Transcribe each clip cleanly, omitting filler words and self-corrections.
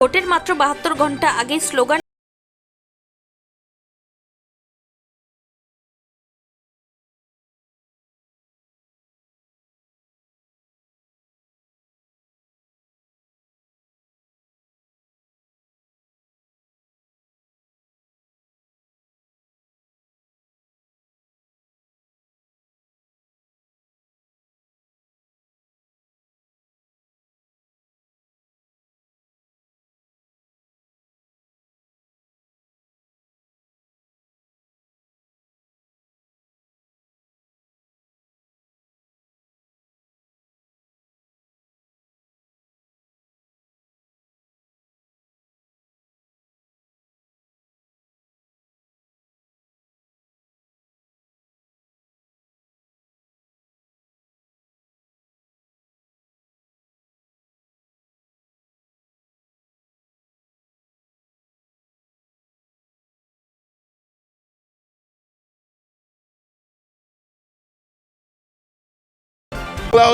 ভোটের মাত্র 72 ঘন্টা আগে স্লোগান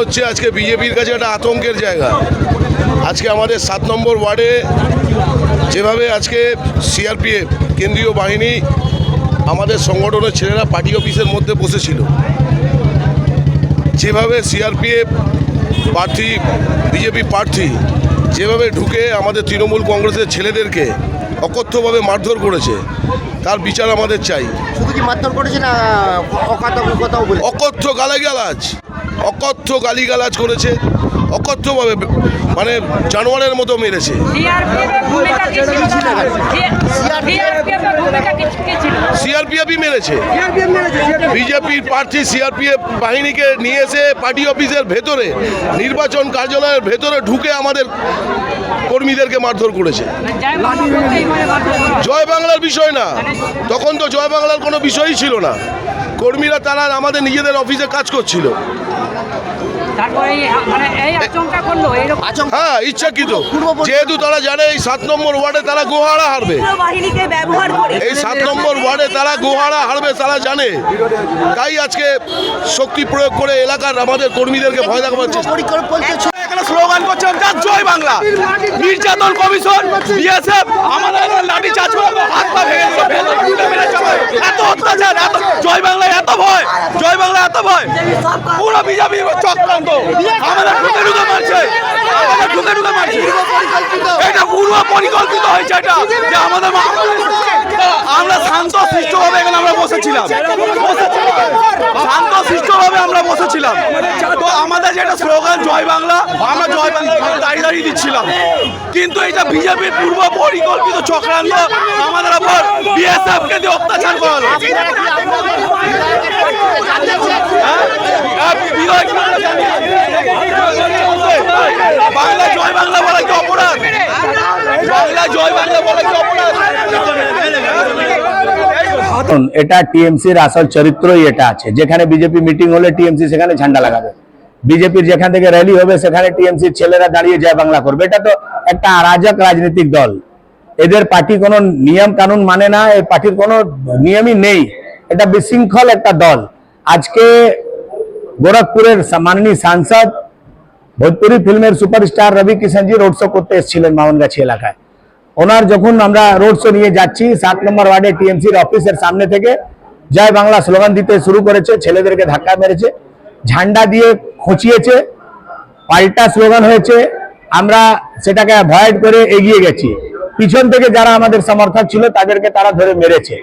হচ্ছে আজকে বিজেপির কাছে একটা আতঙ্কের জায়গা। আজকে আমাদের 7 নম্বর ওয়ার্ডে যেভাবে আজকে সিআরপিএফ কেন্দ্রীয় বাহিনী আমাদের সংগঠনের ছেলেরা পার্টি অফিসের মধ্যে বসেছিল, যেভাবে সিআরপিএফ প্রার্থী বিজেপি প্রার্থী যেভাবে ঢুকে আমাদের তৃণমূল কংগ্রেসের ছেলেদেরকে অকথ্যভাবে মারধর করেছে, তার বিচার আমাদের চাই। শুধু কি মারধর করেছে না কথাও বলে অকথ্য গালিগালাজ করেছে, অকথ্যভাবে মানে জানোয়ারের মতো মেরেছে। সিআরপিএফই মেরেছে, বিজেপির প্রার্থী সিআরপিএফ বাহিনীকে নিয়ে এসে পার্টি অফিসের ভেতরে নির্বাচন কার্যালয়ের ভেতরে ঢুকে আমাদের কর্মীদেরকে মারধর করেছে। জয় বাংলার বিষয় না, তখন তো জয় বাংলার কোনো বিষয়ই ছিল না। কর্মীরা তারা আমাদের নিজেদের অফিসে কাজ করছিল। হ্যাঁ, ইচ্ছাকৃত, যেহেতু তারা জানে এই 7 নম্বর ওয়ার্ডে তারা গোহারা হারবে, এই 7 নম্বর ওয়ার্ডে তারা গোহারা হারবে তারা জানে, তাই আজকে শক্তি প্রয়োগ করে এলাকার আমাদের কর্মীদেরকে ভয় দেখাবার চেষ্টা। স্লোগান করছেন জয় বাংলা, নির্যাতন কমিশন, বিএসএফ আমাদের লাঠি চার্জ করে হাত পা ভেঙে এত অত্যাচার, এত জয় বাংলা, এত ভয়, জয় বাংলা এত ভয়, পুরো বিজেপি চক্রান্ত আমাদের ঢুকে ঢুকে মারছে, আমাদের ঢুকে ঢুকে মারছে। এটা পূর্ব পরিকল্পিত হয়েছে, এটা যে আমাদের আমরা শান্ত শিষ্টভাবে এখানে আমরা বসেছিলাম, শান্ত শিষ্টভাবে আমরা বসেছিলাম। তো আমাদের যেটা স্লোগান জয় বাংলা, আমরা জয় বাংলা দাঁড়িয়ে দিচ্ছিলাম, কিন্তু এটা বিজেপির পূর্ব পরিকল্পিত চক্রান্ত আমাদের উপর বিএসএফ কে দিয়ে অত্যাচার করালো। বাংলা জয় বাংলা বলা কি অপরাধ? বাংলা জয় বাংলা বলা কি অপরাধ? এটা টিএমসির আসল চরিত্রই এটা আছে, যেখানে বিজেপি মিটিং হলে টিএমসি সেখানে ঝান্ডা লাগাবে, বিজেপির যেখান থেকে র্যালি হবে সেখানে টিএমসির ছেলেরা দাঁড়িয়ে জয় বাংলা করবে। এটা তো একটা অরাজক রাজনৈতিক দল, এদের পার্টি কোনো নিয়ম কানুন মানে না, এই পার্টির কোনো নিয়মই নেই, এটা বিশৃঙ্খল একটা দল। আজকে গোরখপুরের মাননীয় সাংসদ ভোজপুরি ফিল্মের সুপারস্টার রবি কিষণজি রোড শো করতে এসেছিলেন মামনগাছি এলাকায়। ওনার যখন আমরা রোড শো নিয়ে যাচ্ছি, 7 নম্বর ওয়ার্ডে টিএমসির অফিসের সামনে থেকে জয় বাংলা স্লোগান দিতে শুরু করেছে, ছেলেদেরকে ধাক্কা মেরেছে, ঝান্ডা দিয়ে খচিয়েছে, পাল্টা স্লোগান হয়েছে। আমরা সেটাকে অ্যাভয়েড করে এগিয়ে গেছি, পিছন থেকে যারা আমাদের সমর্থক ছিল তাদেরকে তারা ধরে মেরেছে।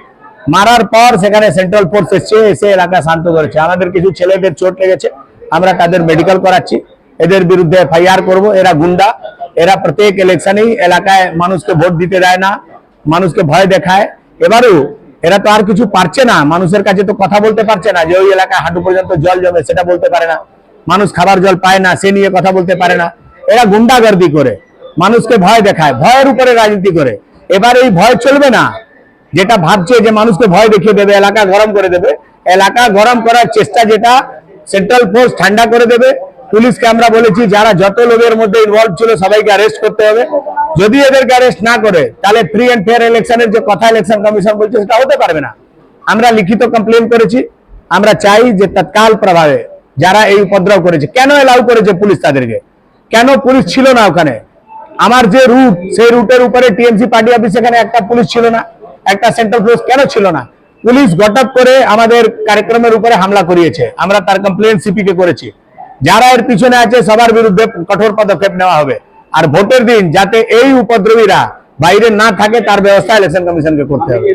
মারার পর সেখানে সেন্ট্রাল ফোর্স এসে এলাকা শান্ত করেছে। আমাদের কিছু ছেলেদের চোট লেগেছে, আমরা তাদের মেডিকেল করাচ্ছি, এদের বিরুদ্ধে এফআইআর করব। এরা গুন্ডা, এরা প্রত্যেক ইলেকশনেই এলাকায় মানুষকে ভোট দিতে দেয় না, মানুষকে ভয় দেখায়। এবারেও এরা তো আর কিছু পারছে না, মানুষের কাছে তো কথা বলতে পারছে না যে ওই এলাকায় হাঁটু পর্যন্ত জল জমে, সেটা বলতে পারে না, মানুষ খাবার জল পায় না সে নিয়ে কথা বলতে পারে না। এরা গুন্ডাগর্দি করে মানুষকে ভয় দেখায়, ভয়ের উপরে রাজনীতি করে। এবার এই ভয় চলবে না, যেটা ভাবছে যে মানুষকে ভয় দেখিয়ে দেবে, এলাকা গরম করে দেবে, এলাকা গরম করার চেষ্টা, যেটা সেন্ট্রাল ফোর্স ঠান্ডা করে দেবে। পুলিশকে আমরা বলেছি যারা যত লোকের মধ্যে ইনভলভ ছিল সবাইকে অ্যারেস্ট করতে হবে, যদি এদেরকে অ্যারেস্ট না করে তাহলে ফ্রি অ্যান্ড ফেয়ার ইলেকশনের যে কথা ইলেকশন কমিশন বলছে সেটা হতে পারবে না। আমরা লিখিত কমপ্লেন করেছি, আমরা চাই যে তৎকাল প্রভাবে যারা এই উপদ্রব করেছে, কেন এলাউ করেছে পুলিশ তাদেরকে, কেন পুলিশ ছিল না ওখানে, আমার যে রুট, সেই রুটের উপরে টিএমসি পার্টি অফিস, এখানে একটা পুলিশ ছিল না, একটা সেন্ট্রাল পুলিশ কেন ছিল না? পুলিশ হঠাৎ করে আমাদের কার্যক্রমের উপরে হামলা করিয়েছে, আমরা তার কমপ্লেন সিপি কে করেছি। যারা এর পিছনে আছে সবার বিরুদ্ধে কঠোর পদক্ষেপ নেওয়া হবে। আর ভোটের দিন যাতে এই উপদ্রবীরা বাইরে না থাকে তার ব্যবস্থা ইলেকশন কমিশনকে করতে হবে।